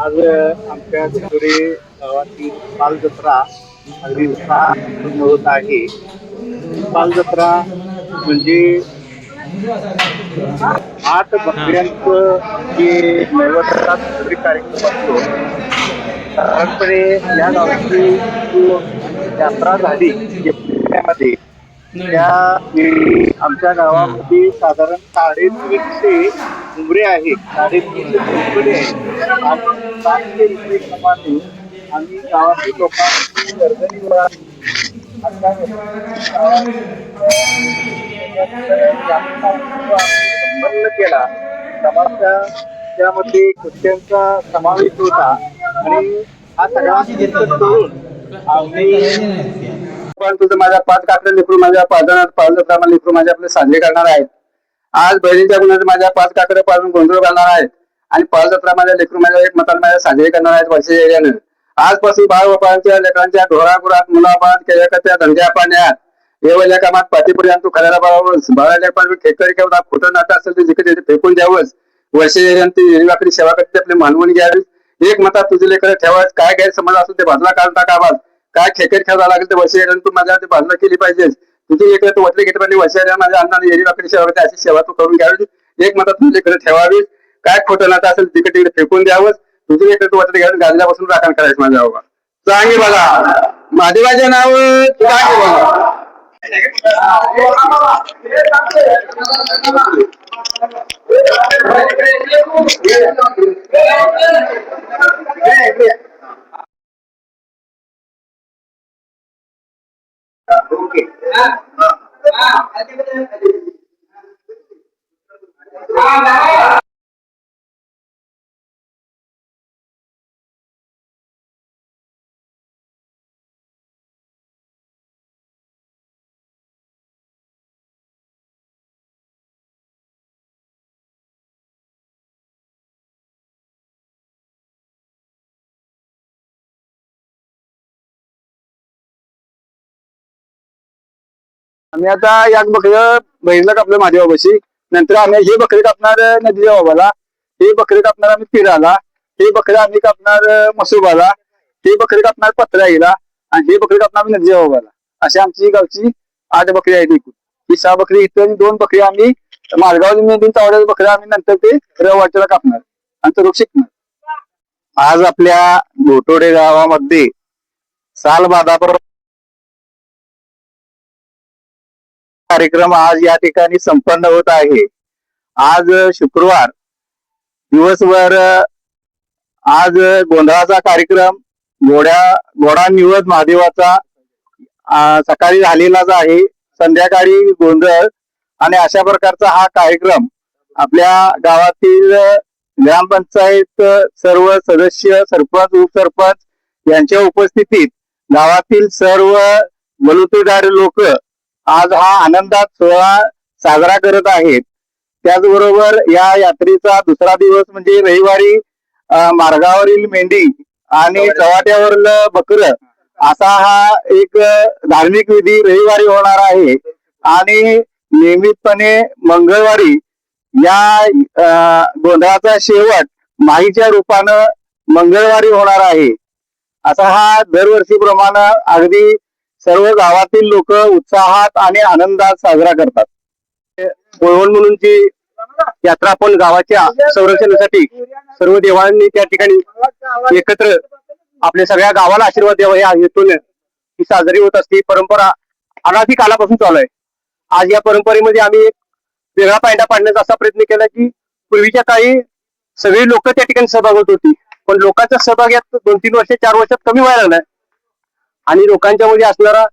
आज आमच्या दिंडोरी गावातील बालजत्रा अगदी उत्साहात होत आहे. ही बालजत्रा म्हणजे 8 बकऱ्यांचं जे नैवेद्याचा साजरी कार्यक्रम असतो. साधारणपणे या गावची जो यात्रा झाली एप्रिलमध्ये, त्यावेळी आमच्या गावामध्ये साधारण 350 उमरे आहेत, 350 कुंपणे आहेत आणि 700 रुपये प्रमाणे आम्ही गावातील लोकांची वर्गणी गोळा अशा संपन्न केला. समाजच्या त्यामध्ये क्रिश्चियनचा समावेश होता आणि हा सगळा करून आम्ही पण तुझं माझ्या 5 काकडे लेकरू माझ्या पाच लेकरू माझ्या आपले साजरे करणार आहेत. आज बहिणीच्या गुणाचे माझ्या 5 काकडे पाळून गोंधळ घालणार आहेत आणि पाच माझ्या लेकरू माझ्या एक मताला माझ्या साजरे करणार आहेत वर्षी एरियानं. आजपासून बाळबापांच्या लेकरांच्या ढोरागुरात मुलाबाद केल्याच्या धंद्या पाण्यात येवल्या कामात पाठीपर्यंत तू खायला बाळावंस बाळाला पण खेकरी किंवा खोटं नाटं असेल तर जिकडे फेकून द्यावंस. वर्षी एरियाची सेवा करते आपली मानवून घ्यावी. एक मतात तुझे लेकर ठेवायच. काय गैरसमज असेल ते बाजूला काढून टाकावा. काय खेकर ठेवायला लागेल ते वर्षी तू माझ्या ते बाजूला केली पाहिजे. तुझी लेकर तू वटले घेतले पाहिजे. वर्षी माझ्या अन्नाने एरियाकडे सेवा करते अशी सेवा तू करून घ्यावी. एक मतात तुझे लेकर ठेवावी. काय खोटं नातं असेल तिकडे तिकडे फेकून द्यावंच. तुझी लेकर तू वटले घ्यावी गाजल्यापासून राखण करायचं माझ्या बाबा. चांगली बघा महादेवाचे नाव चांगली बघा. ओके आम्ही आता याच बकरी बहिणीला कापलं माझ्या बाबाशी. नंतर आम्ही हे बकरी कापणार नदीच्या बाबाला, हे बकरी कापणार आम्ही पिराला, हे बकरी आम्ही कापणार मसुबाला, हे बकरी कापणार पत्र्याईला आणि हे बकरी कापणार आम्ही नदीच्या बाबाला. अशी आमची गावची 8 बकरी आहेत. ही 6 बकरी इथं आणि 2 बकरी आम्ही मालगाव मेंढून चावड्याच्या बकऱ्या आम्ही नंतर ते रवाट्याला कापणार आणि तो रोग शिकणार. आज आपल्या घोटोडे गावामध्ये सालबादापर कार्यक्रम आज या ठिकाणी संपन्न होत आहे. आज शुक्रवार दिवसभर आज गोंधळाचा कार्यक्रम घोडा निवद महादेवाचा सकाळी झालेलाच आहे. संध्याकाळी गोंधळ आणि अशा प्रकारचा हा कार्यक्रम आपल्या गावातील ग्रामपंचायत सर्व सदस्य सरपंच उपसरपंच यांच्या उपस्थितीत गावातील सर्व बलुतेदार लोक आज हा आनंदात सोहळा साजरा करत आहेत. त्याचबरोबर या यात्रेचा दुसरा दिवस म्हणजे रविवारी मार्गावरील मेंढी आणि चव्हाट्यावरील बकर असा हा एक धार्मिक विधी रविवारी होणार आहे आणि नियमितपणे मंगळवारी या गोंधळाचा शेवट माहीच्या रूपानं मंगळवारी होणार आहे. असा हा दरवर्षीप्रमाणे अगदी सर्व गावातील लोक उत्साहात आणि आनंदात साजरा करतात. बोळवण म्हणून जी यात्रा आपण गावाच्या संरक्षणासाठी सर्व देवांनी त्या ठिकाणी एकत्र आपल्या सगळ्या गावाला आशीर्वाद द्यावा या हेतून ही साजरी होत असते. परंपरा अनादी कालापासून चालू आहे. आज या परंपरेमध्ये आम्ही एक वेगळा पायंडा पाडण्याचा असा प्रयत्न केला की पूर्वीच्या काळी सगळी लोक त्या ठिकाणी सहभाग होत होती, पण लोकांचा सहभाग यात 2-3 वर्ष 4 वर्षात कमी व्हायला लागलाय आणि लोकांच्या मध्ये असणारा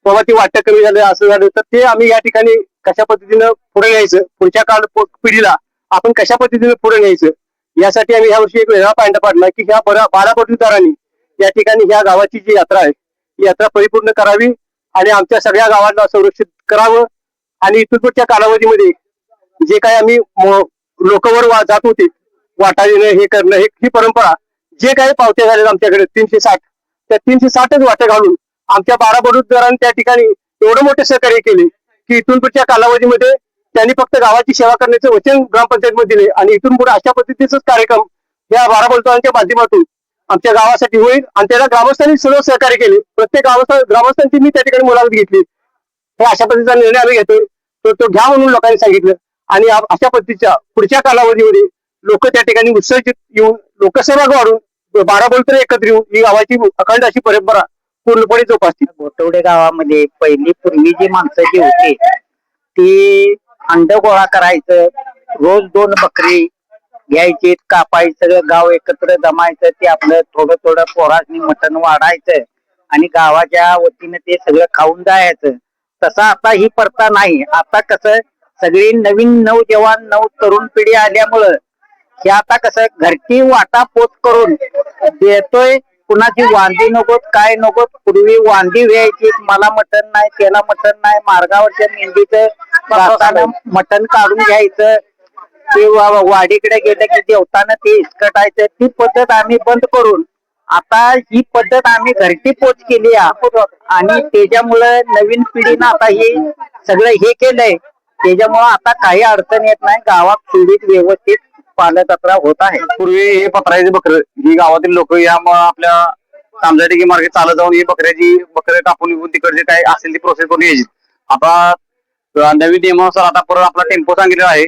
बाबा ती वाटत कमी झालं असं झालं. तर ते आम्ही या ठिकाणी कशा पद्धतीनं पुढे न्यायचं, पुढच्या काळ पिढीला आपण कशा पद्धतीने पुढे न्यायचं यासाठी आम्ही ह्या वर्षी एक वेगळा पायंडा पाडला की ह्या 12 बटवीदारांनी या ठिकाणी ह्या गावाची जी यात्रा आहे ही यात्रा परिपूर्ण करावी आणि आमच्या सगळ्या गावांना संरक्षित करावं आणि इथून पुढच्या कालावधीमध्ये जे काही आम्ही लोकवर जात होते वाटा देणं हे करणं ही परंपरा जे काही पावत्या झाल्या आमच्याकडे 360 त्या 360च वाटे घालून आमच्या 12 बटवीदारांनी त्या ठिकाणी एवढं मोठे सहकार्य केले की इथून पुढच्या कालावधीमध्ये त्यांनी फक्त गावाची सेवा करण्याचं वचन ग्रामपंचायतमध्ये दिले आणि इथून पुढे अशा पद्धतीचाच कार्यक्रम या बारा बोलतांच्या माध्यमातून आमच्या गावासाठी होईल आणि त्याला ग्रामस्थांनी सर्व सहकार्य केले. प्रत्येक ग्रामस्थांची मी त्या ठिकाणी मुलाखत घेतली. हे अशा पद्धतीचा निर्णय आम्ही घेतोय तो घ्या म्हणून लोकांनी सांगितलं आणि अशा पद्धतीच्या पुढच्या कालावधीमध्ये लोक त्या ठिकाणी उत्सर्जित येऊन लोकसहभाग वाढून बारा बोलतर एकत्र येऊन ही गावाची अखंड अशी परंपरा पूर्णपणे जोपासतील. गोटवडे गावामध्ये पहिली पूर्वी जी माणसं जी होती ती अंड गोळा करायचं, रोज 2 बकरी घ्यायची, कापायचं, सगळं गाव एकत्र जमायचं, ते आपलं थोडं थोडं पोरासनी मटण वाढायचं आणि गावाच्या वतीने ते सगळं खाऊन जायचं. तसं आता ही प्रथा नाही. आता कसं सगळी नवीन नवजवान तरुण पिढी आल्यामुळं हे आता कसं घरची वाटापोत करून देतोय. कुणाची वांदी नकोत, काय नकोत. पूर्वी वांदी व्यायची, मला मटण नाही, त्याला मटण नाही, मार्गावरच्या मेंढीचं मटण काढून घ्यायचं, ते वाडीकडे गेलं की देवतानं ते इसकटायचं. ती पद्धत आम्ही बंद करून आता ही पद्धत आम्ही घरची पोच केली आणि त्याच्यामुळं नवीन पिढीनं आता हे सगळं हे केलंय. त्याच्यामुळं आता काही अडचण येत नाही. गावात सुरळीत व्यवस्थित पालजत्रा होत आहे. पूर्वी हे पत्राचे बकर ही गावातील लोक या आपल्या तांबजाटेकी मार्गे चालत जाऊन ही बकरे कापून निघून तिकडचे काय असेल ती प्रोसेस करून यायची. आता नवीन नियमानुसार आता परत आपला टेम्पो सांगितलेला आहे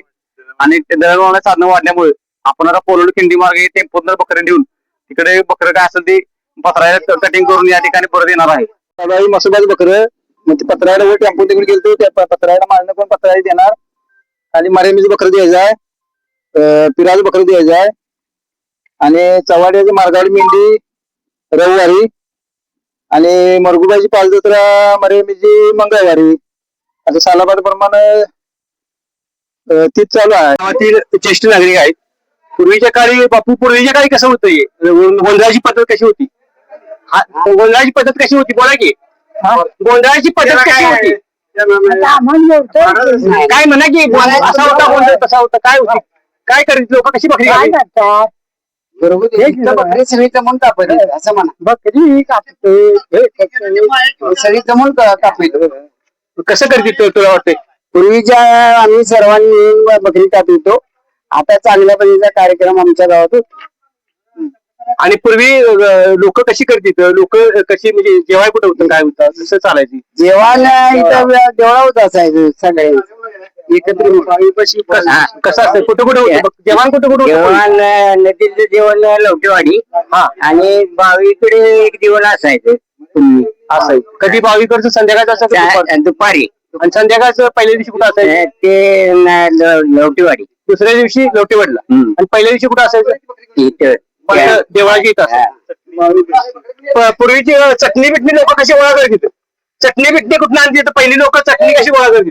आणि ते दळणवळणाची साधनं वाढल्यामुळे आपण आता पोलोड खिंडी मार्गे टेम्पोत बकरे नेऊन तिकडे बकरं काय असेल ते पत्राला कटिंग करून या ठिकाणी परत येणार आहे. मसुबाच बकरं मग ते पत्राला वर टेम्पो तिकडे गेलो त्या पत्राला मारणं पण पत्राला देणार आणि मरेमीचं बकरं द्यायचं आहे, पिराचं बकरं द्यायचं आहे आणि चव्हाड्याची मार्गावली मेंढी रविवारी आणि मरगुबाईची पालजत्रा मरेमीची मंगळवारी असं सालाबाद प्रमाणे तीच चालू आहे. गावातील ज्येष्ठ नागरिक आहेत. पूर्वीच्या काळी कसं होतं, गोंधळाची पद्धत कशी होती? गोंधळाची पद्धत कशी होती बोला की. गोंधळाची पद्धत कशी होती काय म्हणा की असा होता गोंधळ तसा होता काय होती काय करीत लोक कशी बकरी बकरी सगळी जमून कापत असं म्हणा. बकरी कापते सगळी जमून कापत कसं करते तुला वाटतंय? पूर्वीच्या आम्ही सर्वांनी बकरी कापितो. आता चांगल्या पद्धतीचा कार्यक्रम आमच्या गावात होतो. आणि पूर्वी लोक कशी करतील, लोक कशी म्हणजे जेवाय कुठं होतं काय होतं कसं चालायची? जेवण इथं देवळावत असायचं सगळे एकत्र. कसं असतं कुठं कुठं होतं जेवण कुठं कुठं जेवण नदीचं जेवण लवटेवाडी आणि बावीकडे एक जेवण असायचं असं. कधी बावीकडचं संध्याकाळचं असं दुपारी आणि संध्याकाळचं पहिल्या दिवशी कुठं असायचं? ते लवटेवाडी. दुसऱ्या दिवशी लवटेवाडीला आणि पहिल्या दिवशी कुठं असायचं? इथं देवळाची इथं. पूर्वीची चटणी बिटणी लोक कशी गोळा करत? चटणी बिटणी कुठं आणते तर पहिली लोक चटणी कशी गोळा करत?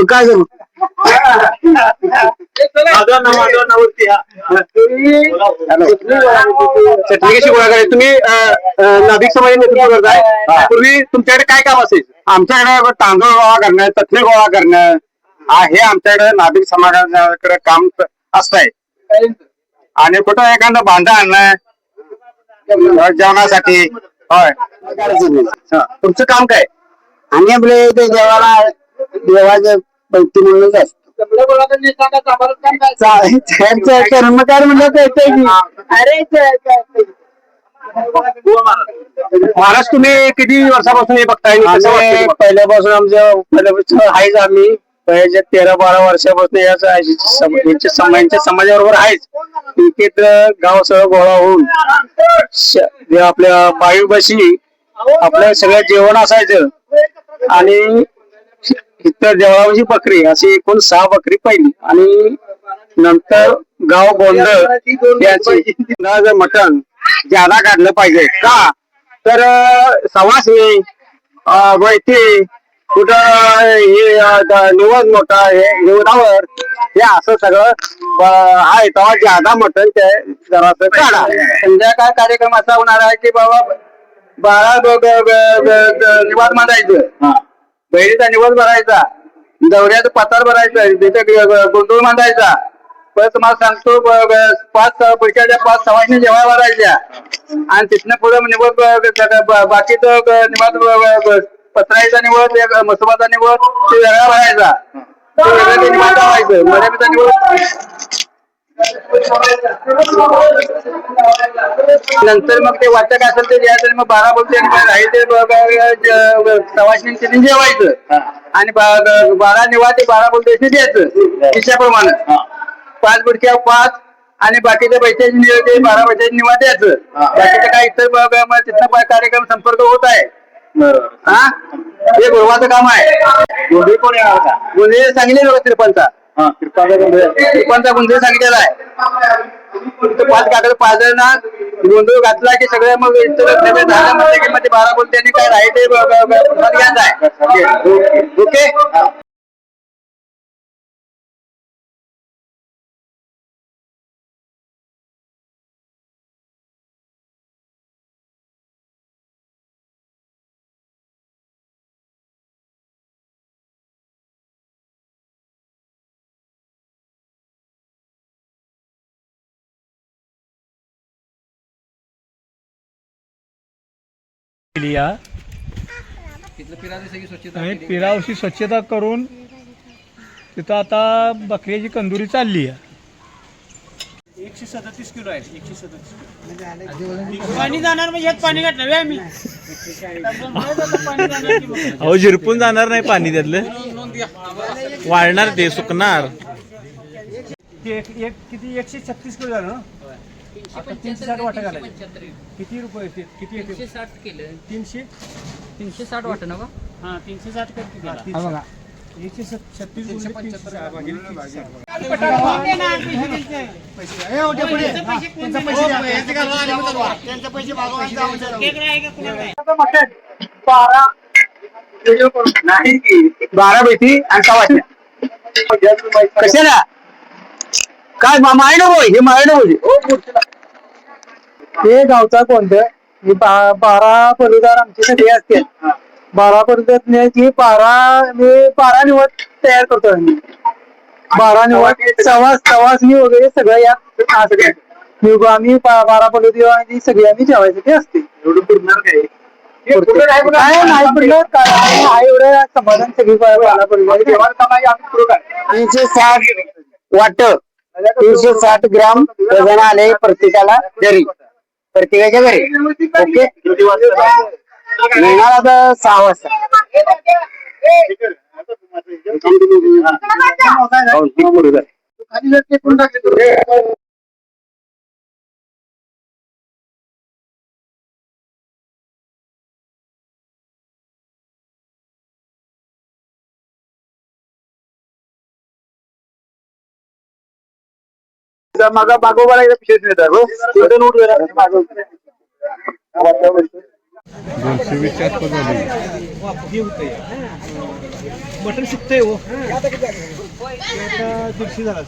काय करू चटणी कशी गोळा करायची? तुम्ही नाभिक समाज नेतृत्व करताय. पूर्वी तुमच्याकडे काय काम असायचं? आमच्याकडे तांदूळ गोळा करणं, चटणी गोळा करणं हे आमच्याकडे नाभिक समाजाकडे काम असतंय. आणि कुठं एखादं भांडं आणणं जेवणासाठी. होय तुमचं काम काय? आणि आपले ते जेवायला देवाचं पैकी म्हणूनच असतं. कर्मकार म्हणलं की अरे महाराज तुम्ही किती वर्षापासून हे बघताय? पहिल्यापासून पहिल्यापासून आहेच आम्ही. पहिल्या 13-12 वर्षापासून यांच्या समाजाबरोबर आहेच. क्रिकेट गाव सगळं गोळा होऊन आपल्या बावीपाशी आपलं सगळं जेवण असायचं आणि इतर देवळाची बकरी अशी एकूण 6 बकरी पहिली आणि नंतर गाव गोंधळ याची मटण ज्यादा काढलं पाहिजे का तर सवासणी वैती कुठं हे निवड मोठा हे निवडावर हे असं सगळं आहे तेव्हा ज्यादा मटण ते जरासं काढा. संध्याकाळ कार्यक्रम असा होणार आहे की बाबा 12 निवाद मांडायचं, बहिणीचा निवाद भरायचा, दौऱ्याचं पतार भरायचं, तिथे गोंधळ मांडायचा. पण तुम्हाला सांगतो 5 सवाशनी जेव्हा भरायच्या आणि तिथनं पुढे निवड बाकीचं निवाद पत्राचा निवड मसोबाचा निवड ते वेगळा भरायचा. निवाद लावायचं मर्यादेचा निवड नंतर मग ते वाटत असेल ते द्यायचं, मग 12 बोलते आहे ते सवाशणी जेवायचं आणि 12 निवा ते 12 बोलते द्यायचं तिच्याप्रमाणे 5 बुडक्या 5 आणि बाकीच्या पैशाची ते 12 पैशाची निवा द्यायचं. बाकीचं काय इतर तिथं कार्यक्रम संपर्क होत आहे. हा हे गुरुवाचं काम आहे. गोंधळी कोण येणार का? गोंधळी सांगितले बघा तिरपणचा गोंधळ सांगितलेला आहे. 5 कागद 5 जण गोंधळ घातला की सगळं मग झालं म्हणजे की मग 12 बोलते आणि काय राहील ते घ्यायचं आहे. ओके. पिरावशी स्वच्छता करून तिथं आता बकऱ्याची कंदुरी चालली आहे. 137 किलो आहे. 137 पाणी जाणार म्हणजे ह्यात पाणी घातलं आम्ही. अहो झिरपून जाणार नाही पाणी त्यातलं, वाळणार ते सुकणार. किती 136 किलो झालं ना. आता 360 वाटा घालायचे. किती रुपये येते? किती येते? 360 केलं. 360 वाटत ना का? हा 360 करते. बघा 136 नाही 12 बैठी आणि सवाशण्या कशाला काय मायनं होय हे मायनं होय. हे गावचा कोणतं 12 पलुदार आमचे सगळे असते. 12 पलुदार 12 निवड तयार करतो आम्ही. 12 निवड सवासणी वगैरे सगळं यात असते. आम्ही 12 पलुदार आणि सगळे आम्ही जेवायसाठी असते. एवढं पुरणार काय? काय नाही पडलं काय एवढं समाधान सगळी 12 पलुदार 360 वाट 360 ग्राम वजन आले प्रत्येकाला घरी, प्रत्येकाच्या घरी. ओके. मिळणार आता 6 वाजता. मागोबाला पिशवीत मिळतात. 220 च्या आसपास झाली. बटन शिकतंय हो. 150 झाला.